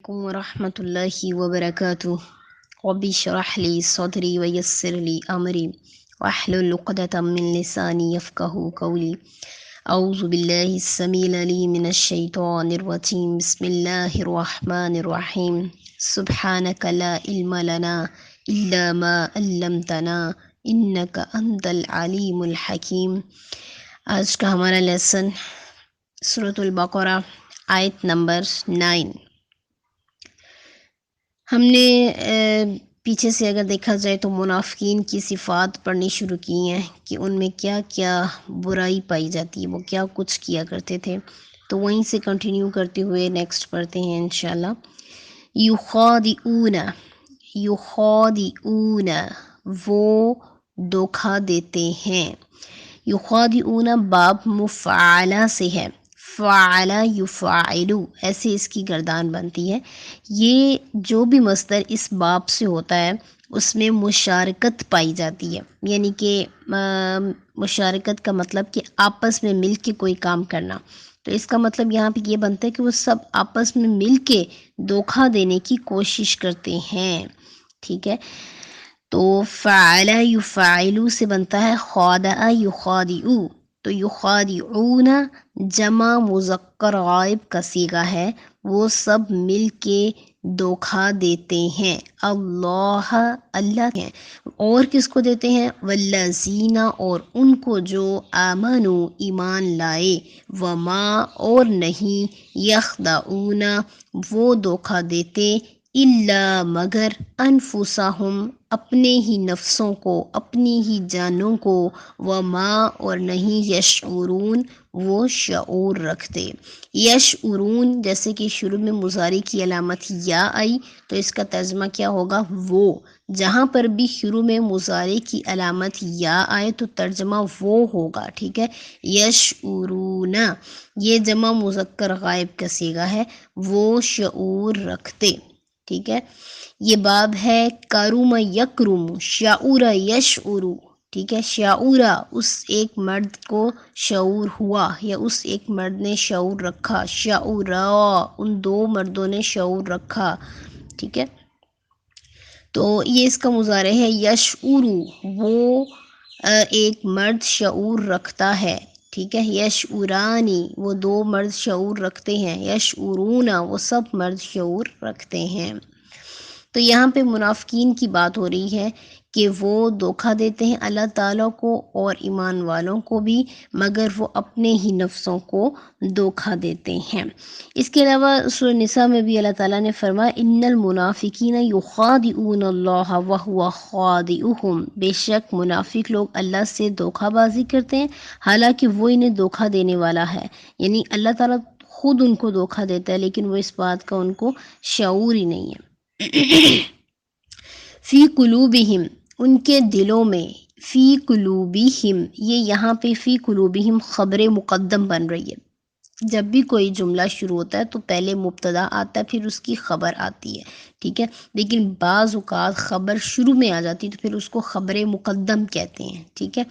علیکم ورحمۃ اللہ وبرکاتہ۔ رب اشرح لی صدری ویسر لی امری واحلل عقدۃ من لسانی یفقہوا قولی۔ اعوذ باللہ السمیع العلیم من الشیطان الرجیم، بسم اللہ الرحمن الرحیم۔ سبحانک لا علم لنا الا ما علمتنا انک انت العلیم الحکیم۔ آج کا ہمارا لیسن سورۃ البقرہ آیت نمبر 9۔ ہم نے پیچھے سے اگر دیکھا جائے تو منافقین کی صفات پڑھنی شروع کی ہیں کہ ان میں کیا کیا برائی پائی جاتی ہے، وہ کیا کچھ کیا کرتے تھے، تو وہیں سے کنٹینیو کرتے ہوئے نیکسٹ پڑھتے ہیں انشاءاللہ۔ یخادعون، یخادعون وہ دھوکا دیتے ہیں۔ یخادعون باب مفعلہ سے ہے، فعل یفعل ایسے اس کی گردان بنتی ہے۔ یہ جو بھی مصدر اس باب سے ہوتا ہے اس میں مشارکت پائی جاتی ہے، یعنی کہ مشارکت کا مطلب کہ آپس میں مل کے کوئی کام کرنا، تو اس کا مطلب یہاں پہ یہ بنتا ہے کہ وہ سب آپس میں مل کے دھوکا دینے کی کوشش کرتے ہیں، ٹھیک ہے۔ تو فعل یفعل سے بنتا ہے خادع یخادع، تو یخادعون جمع مذکر غائب کا صیغہ ہے، وہ سب مل کے دھوکا دیتے ہیں۔ اللہ اللہ ہیں، اور کس کو دیتے ہیں؟ والذین اور ان کو جو آمنوا ایمان لائے، وما اور نہیں، یخدعون وہ دھوکا دیتے، الا مگر انفسہم اپنے ہی نفسوں کو، اپنی ہی جانوں کو، وما اور نہیں یشعرون وہ شعور رکھتے۔ یشعرون جیسے کہ شروع میں مضارع کی علامت یا آئی تو اس کا ترجمہ کیا ہوگا؟ وہ، جہاں پر بھی شروع میں مضارع کی علامت یا آئے تو ترجمہ وہ ہوگا، ٹھیک ہے۔ یشعرون یہ جمع مذکر غائب کا صیغہ ہے، وہ شعور رکھتے، ٹھیک ہے۔ یہ باب ہے کرم یکرم، شعور یشعر، ٹھیک ہے۔ شعورا اس ایک مرد کو شعور ہوا یا اس ایک مرد نے شعور رکھا، شعورا ان دو مردوں نے شعور رکھا، ٹھیک ہے۔ تو یہ اس کا مضارع ہے، یشعر وہ ایک مرد شعور رکھتا ہے، ٹھیک ہے۔ یشعرانی وہ دو مرد شعور رکھتے ہیں، یشعرون وہ سب مرد شعور رکھتے ہیں۔ تو یہاں پہ منافقین کی بات ہو رہی ہے کہ وہ دھوکا دیتے ہیں اللہ تعالیٰ کو اور ایمان والوں کو بھی، مگر وہ اپنے ہی نفسوں کو دھوکا دیتے ہیں۔ اس کے علاوہ سورہ نساء میں بھی اللہ تعالیٰ نے فرمایا ان المنافقین یخادعون اللہ وہو خادعہم، بے شک منافق لوگ اللہ سے دھوکا بازی کرتے ہیں حالانکہ وہ انہیں دھوکا دینے والا ہے، یعنی اللہ تعالیٰ خود ان کو دھوکا دیتا ہے لیکن وہ اس بات کا ان کو شعور ہی نہیں ہے۔ فی قلوبہم ان کے دلوں میں، فی قلوبہم یہ یہاں پہ فی قلوبہم خبر مقدم بن رہی ہے۔ جب بھی کوئی جملہ شروع ہوتا ہے تو پہلے مبتدا آتا ہے پھر اس کی خبر آتی ہے، ٹھیک ہے، لیکن بعض اوقات خبر شروع میں آ جاتی ہے تو پھر اس کو خبر مقدم کہتے ہیں، ٹھیک ہے۔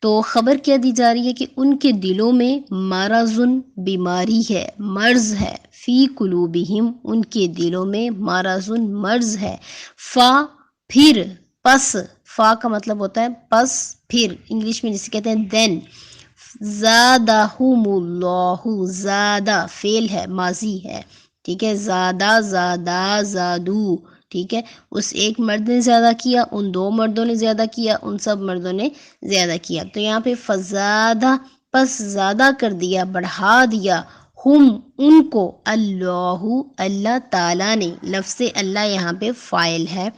تو خبر کیا دی جا رہی ہے کہ ان کے دلوں میں مرضن بیماری ہے، مرض ہے، فی قلوبہم ان کے دلوں میں مرضن مرض ہے، فا پھر، پس، فا کا مطلب ہوتا ہے پس پھر، انگلش میں جسے کہتے ہیں دین، زادہم اللہ، زادہ فعل ہے ماضی ہے، ٹھیک ہے، زادہ زادہ زادو، ٹھیک ہے، اس ایک مرد نے زیادہ کیا، ان دو مردوں نے زیادہ کیا، ان سب مردوں نے زیادہ کیا، تو یہاں پہ فزادہ پس زیادہ کر دیا، بڑھا دیا، ہم ان کو، اللہ اللہ تعالیٰ نے، لفظ اللہ یہاں پہ فاعل ہے،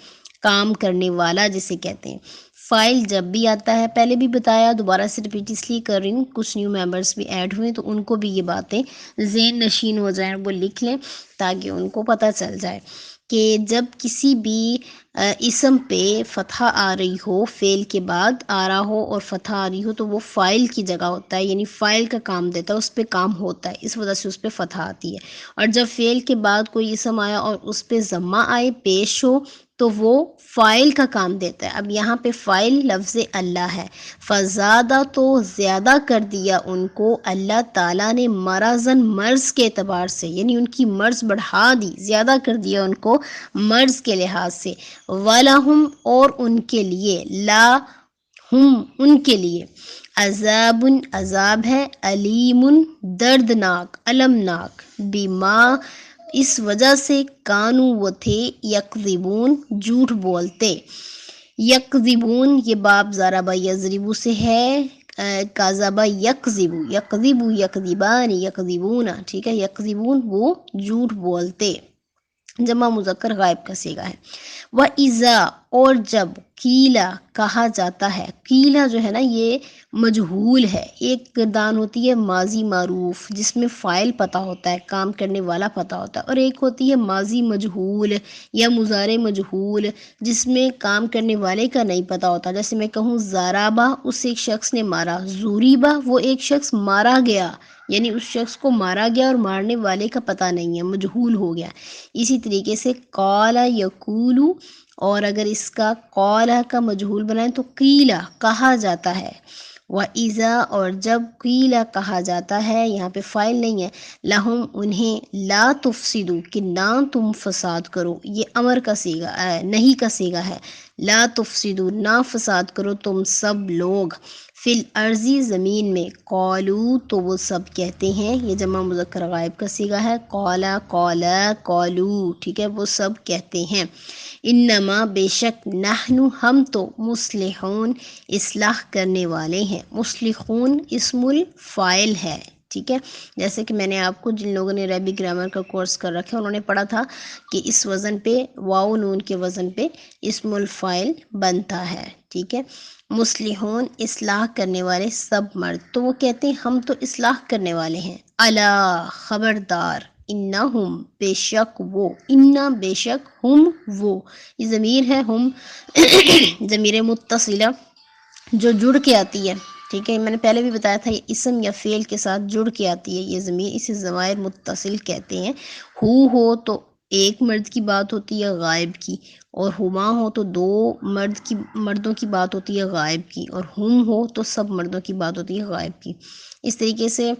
کام کرنے والا جسے کہتے ہیں۔ فائل جب بھی آتا ہے، پہلے بھی بتایا، دوبارہ سے ریپیٹ اس لیے کر رہی ہوں، کچھ نیو ممبرس بھی ایڈ ہوئے تو ان کو بھی یہ باتیں ذہن نشین ہو جائیں، وہ لکھ لیں تاکہ ان کو پتہ چل جائے کہ جب کسی بھی اسم پہ فتحہ آ رہی ہو، فعل کے بعد آ رہا ہو اور فتحہ آ رہی ہو تو وہ فاعل کی جگہ ہوتا ہے، یعنی فاعل کا کام دیتا ہے، اس پہ کام ہوتا ہے، اس وجہ سے اس پہ فتحہ آتی ہے۔ اور جب فعل کے بعد کوئی اسم آیا اور اس پہ ضمہ آئے، پیش ہو، تو وہ فائل کا کام دیتا ہے. اب یہاں پہ فائل لفظ اللہ ہے. فزادہ تو زیادہ کر دیا ان کو اللہ تعالیٰ نے مرضاً مرض کے اعتبار سے، یعنی ان کی مرض بڑھا دی، زیادہ کر دیا ان کو مرض کے لحاظ سے. وَلَهُمْ اور ان کے لیے، لا ہم ان کے لیے، عذاب عذاب ہے، علیم دردناک، المناک، بما اس وجہ سے، کانو وہ تھے، یکذبون جھوٹ بولتے. یکذبون یہ باب ضربہ یضربو سے ہے، کذبہ یکذبو، یکذبو یکذبان یکذبون، ٹھیک ہے. یکذبون وہ جھوٹ بولتے، جمع مذکر غائب کا صیغہ ہے. وَإِذَا اور جب، قیلا کہا جاتا ہے. قیلا جو ہے نا یہ مجہول ہے. ایک گردان ہوتی ہے ماضی معروف جس میں فاعل پتہ ہوتا ہے، کام کرنے والا پتہ ہوتا ہے، اور ایک ہوتی ہے ماضی مجہول یا مضارع مجہول جس میں کام کرنے والے کا نہیں پتہ ہوتا. جیسے میں کہوں ضربہ، اس ایک شخص نے مارا، ضُرِبَ وہ ایک شخص مارا گیا، یعنی اس شخص کو مارا گیا اور مارنے والے کا پتہ نہیں ہے، مجہول ہو گیا. اسی طریقے سے قال یقول، اور اگر اس کا قال کا مجہول بنائیں تو قیلا کہا جاتا ہے. وَإِذَا اور جب، قیلا کہا جاتا ہے، یہاں پہ فاعل نہیں ہے، لہم انہیں، لا تفسدو کہ نہ تم فساد کرو، یہ امر کا صیغہ نہیں کا صیغہ ہے. لا تفسدو نہ فساد کرو تم سب لوگ، فی الارض زمین میں. قالو تو وہ سب کہتے ہیں، یہ جمع مذکر غائب کا صیغہ ہے. قالا قالا قالو، ٹھیک ہے، وہ سب کہتے ہیں. انما بے شک، نحن ہم تو، مصلحون اصلاح کرنے والے ہیں. مصلحون اسم الفاعل ہے، ٹھیک ہے. جیسے کہ میں نے آپ کو، جن لوگوں نے عربی گرامر کا کورس کر رکھا ہے انہوں نے پڑھا تھا کہ اس وزن پہ، واو نون کے وزن پہ اسم الفاعل بنتا ہے، ٹھیک ہے. مصلحون اصلاح کرنے والے سب مرد. تو وہ کہتے ہیں ہم تو اصلاح کرنے والے ہیں. الا خبردار، انہم بے شک وہ، انا بے شک، ہم وہ، یہ ضمیر ہے ہم ضمیر متصلہ جو جڑ کے آتی ہے، ٹھیک ہے. میں نے پہلے بھی بتایا تھا یہ اسم یا فعل کے ساتھ جڑ کے آتی ہے یہ ضمیر، اسے ضمائر متصل کہتے ہیں. ہو تو ایک مرد کی بات ہوتی ہے غائب کی، اور ہما ہو تو دو مردوں کی بات ہوتی ہے غائب کی، اور ہم ہو تو سب مردوں کی بات ہوتی ہے غائب کی. اس طریقے سے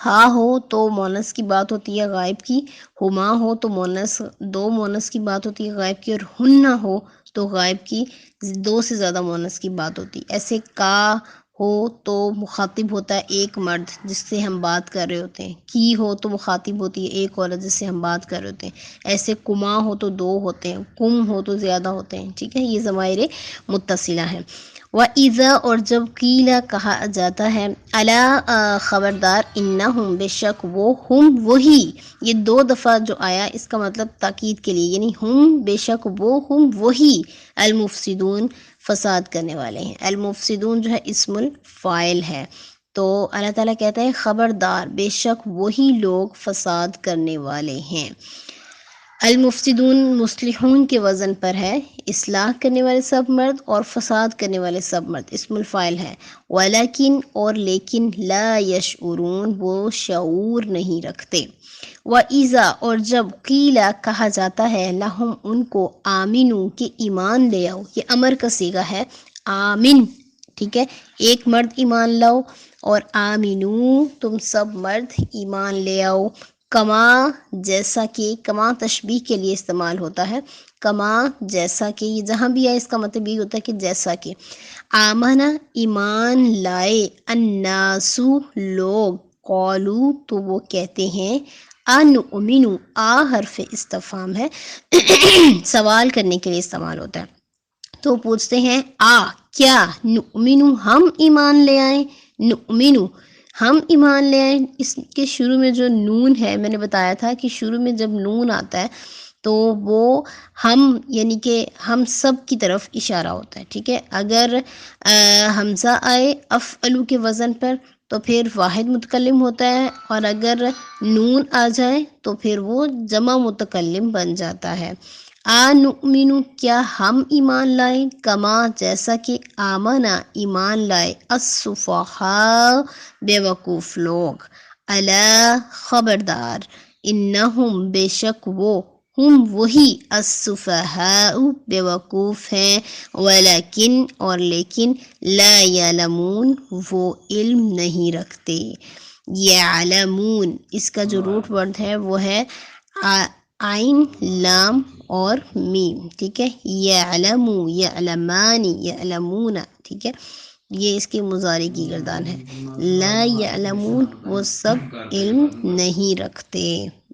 ہا ہو تو مونس کی بات ہوتی ہے غائب کی، ہما ہو تو مونس، دو مونس کی بات ہوتی ہے غائب کی، اور ہن نہ ہو تو غائب کی دو سے زیادہ مونس کی بات ہوتی. ایسے کا ہو تو مخاطب ہوتا ہے ایک مرد جس سے ہم بات کر رہے ہوتے ہیں، کی ہو تو مخاطب ہوتی ہے ایک عورت جس سے ہم بات کر رہے ہوتے ہیں. ایسے کما ہو تو دو ہوتے ہیں، کم ہو تو زیادہ ہوتے ہیں، ٹھیک ہے. یہ ضمائر متصلہ ہیں. وَإِذَا اور جب، قیلا کہا جاتا ہے، الا خبردار، انہم بے شک وہ، ہم وہی، یہ دو دفعہ جو آیا اس کا مطلب تاکید کے لیے، یعنی ہم بے شک وہ، ہم وہی، المفسدون فساد کرنے والے ہیں. المفسدون جو ہے اسم الفاعل ہے. تو اللہ تعالیٰ کہتا ہے خبردار بے شک وہی لوگ فساد کرنے والے ہیں. المفسدون مصلحون کے وزن پر ہے، اصلاح کرنے والے سب مرد اور فساد کرنے والے سب مرد اسم الفاعل ہے. ولیکن اور لیکن، لا یشعرون وہ شعور نہیں رکھتے. وَإِذَا اور جب، قیلا کہا جاتا ہے، لہم ان کو، آمنو کہ ایمان لے آؤ، یہ امر کا صیغہ ہے، آمن، ٹھیک ہے. ایک مرد ایمان لاؤ، اور آمنو تم سب مرد ایمان لے آؤ. کما جیسا کہ، کما تشبیہ کے لیے استعمال ہوتا ہے، کما جیسا کہ، یہ جہاں بھی آئے اس کا مطلب یہ ہوتا ہے کہ جیسا کہ. آمنا ایمان لائے، الناسو لوگ، قالو تو وہ کہتے ہیں، انؤمنو آ حرف استفہام ہے سوال کرنے کے لیے استعمال ہوتا ہے. تو پوچھتے ہیں کیا، نؤمنو ہم ایمان لے آئیں، نؤمنو ہم ایمان لے آئیں. اس کے شروع میں جو نون ہے، میں نے بتایا تھا کہ شروع میں جب نون آتا ہے تو وہ ہم، یعنی کہ ہم سب کی طرف اشارہ ہوتا ہے، ٹھیک ہے. اگر حمزہ آئے افعلو کے وزن پر تو پھر واحد متکلم ہوتا ہے، اور اگر نون آ جائے تو پھر وہ جمع متکلم بن جاتا ہے. نؤمنو کیا ہم ایمان لائیں، کما جیسا کہ، آمنا ایمان لائے، السفہاء بے وقوف لوگ. الا خبردار، انہم بے شک وہ، ہم وہی السفہاء بیوقوف ہیں، ولیکن اور لیکن لا یعلمون وہ علم نہیں رکھتے. یعلمون اس کا جو روٹ ورڈ ہے وہ ہے عین لام اور میم، ٹھیک ہے. یعلمو، یعلمانی، یعلمون، ٹھیک ہے. یہ اس کے مضارع کی گردان ہے. لا یعلمون وہ سب علم نہیں رکھتے.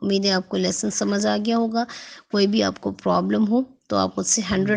امید ہے آپ کو لیسن سمجھ آ گیا ہوگا. کوئی بھی آپ کو پرابلم ہو تو آپ مجھ سے 100